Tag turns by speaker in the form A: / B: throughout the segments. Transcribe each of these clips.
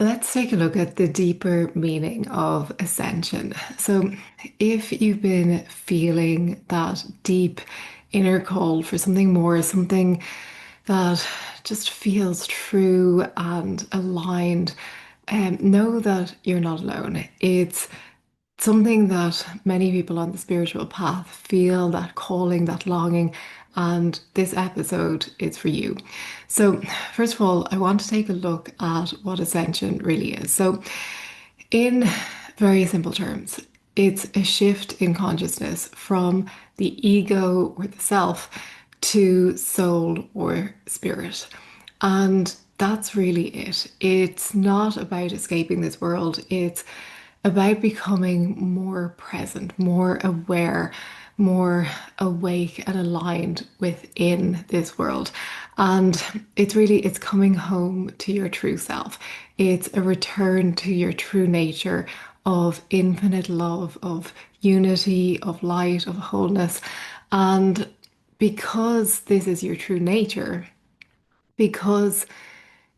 A: Let's take a look at the deeper meaning of ascension. So, if you've been feeling that deep inner call for something more, something that just feels true and aligned, know that you're not alone. It's something that many people on the spiritual path feel, that calling, that longing, and this episode is for you. So, first of all, I want to take a look at what ascension really is. So, in very simple terms, it's a shift in consciousness from the ego or the self to soul or spirit. And that's really it. It's not about escaping this world. It's about becoming more present, more aware, more awake and aligned within this world. And it's coming home to your true self. It's a return to your true nature of infinite love, of unity, of light, of wholeness. And because this is your true nature, because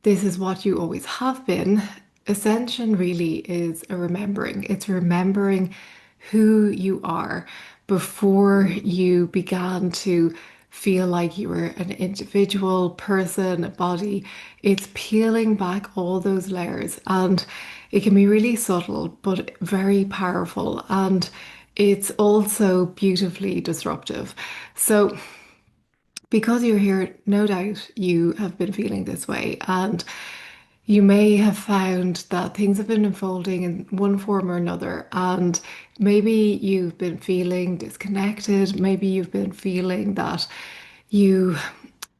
A: this is what you always have been. Ascension really is a remembering. It's remembering who you are before you began to feel like you were an individual person, a body. It's peeling back all those layers, and it can be really subtle but very powerful, and it's also beautifully disruptive. So because you're here, no doubt you have been feeling this way, and you may have found that things have been unfolding in one form or another, and maybe you've been feeling disconnected, maybe you've been feeling that you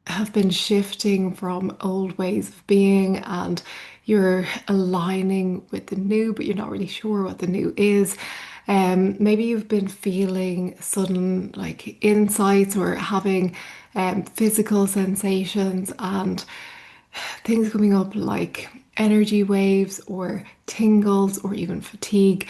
A: have been shifting from old ways of being and you're aligning with the new, but you're not really sure what the new is. Maybe you've been feeling sudden like insights or having physical sensations and things coming up like energy waves or tingles or even fatigue.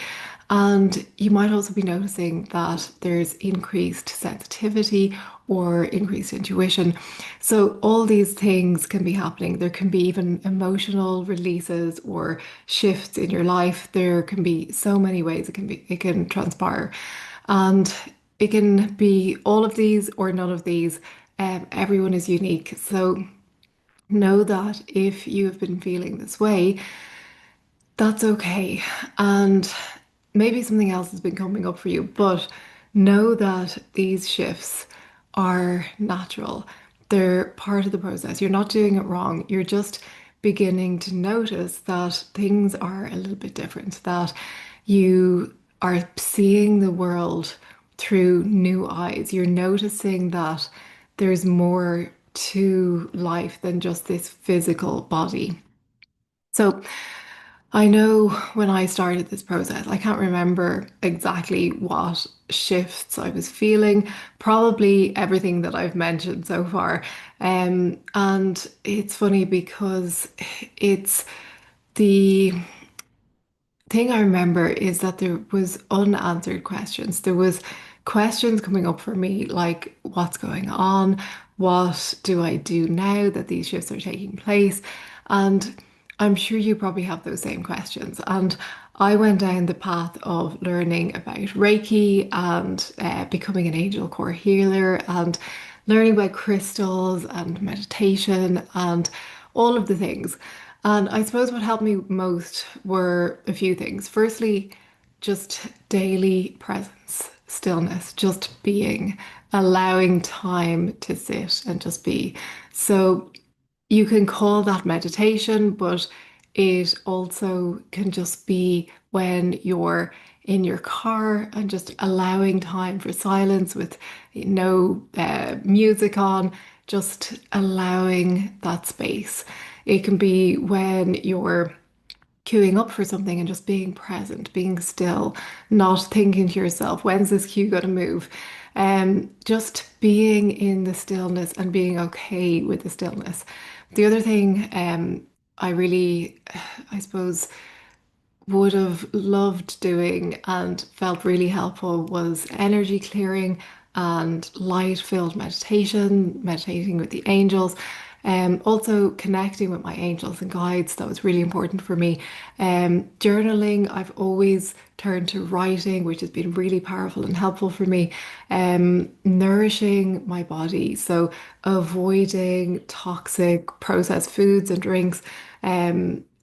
A: And you might also be noticing that there's increased sensitivity or increased intuition. So, all these things can be happening. There can be even emotional releases or shifts in your life. There can be so many ways it can transpire. And it can be all of these or none of these. Everyone is unique. So, know that if you have been feeling this way, that's okay. And maybe something else has been coming up for you, but know that these shifts are natural. They're part of the process. You're not doing it wrong. You're just beginning to notice that things are a little bit different, that you are seeing the world through new eyes. You're noticing that there's more to life than just this physical body. So I know when I started this process, I can't remember exactly what shifts I was feeling, probably everything that I've mentioned so far. And it's funny because it's the thing I remember is that there was unanswered questions. There was questions coming up for me like, what's going on? What do I do now that these shifts are taking place? And I'm sure you probably have those same questions. And I went down the path of learning about Reiki and becoming an angel core healer and learning about crystals and meditation and all of the things. And I suppose what helped me most were a few things. Firstly, just daily presence, stillness, just being, allowing time to sit and just be. So you can call that meditation, but it also can just be when you're in your car and just allowing time for silence with no music on, just allowing that space. It can be when you're queuing up for something and just being present, being still, not thinking to yourself, when's this queue going to move? Just being in the stillness and being okay with the stillness. The other thing I really, I suppose, would have loved doing and felt really helpful was energy clearing and light-filled meditation, meditating with the angels. Also connecting with my angels and guides, that was really important for me. Journaling, I've always turned to writing, which has been really powerful and helpful for me. Nourishing my body, so avoiding toxic processed foods and drinks,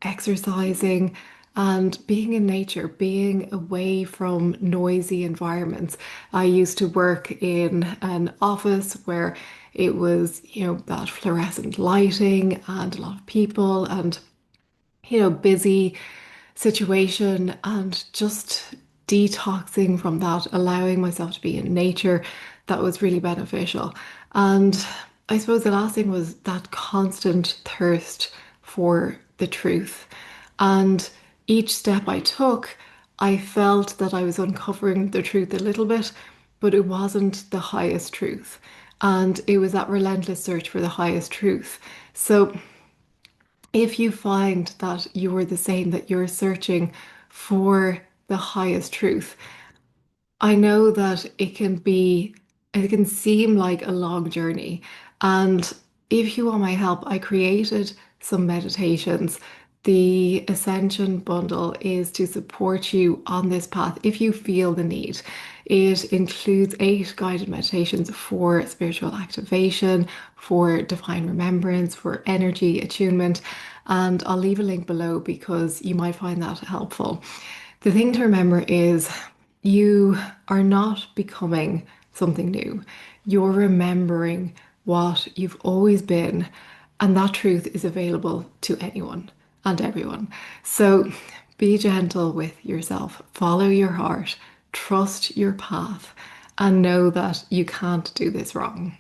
A: exercising, and being in nature, being away from noisy environments. I used to work in an office where it was, that fluorescent lighting and a lot of people and, busy situation, and just detoxing from that, allowing myself to be in nature, that was really beneficial. And I suppose the last thing was that constant thirst for the truth. And each step I took, I felt that I was uncovering the truth a little bit, but it wasn't the highest truth. And it was that relentless search for the highest truth. So if you find that you're the same, that you're searching for the highest truth, I know that it can seem like a long journey. And if you want my help, I created some meditations. The Ascension bundle is to support you on this path if you feel the need. It includes 8 guided meditations for spiritual activation, for divine remembrance, for energy attunement. And I'll leave a link below because you might find that helpful. The thing to remember is you are not becoming something new. You're remembering what you've always been, and that truth is available to anyone and everyone. So be gentle with yourself, follow your heart, trust your path, and know that you can't do this wrong.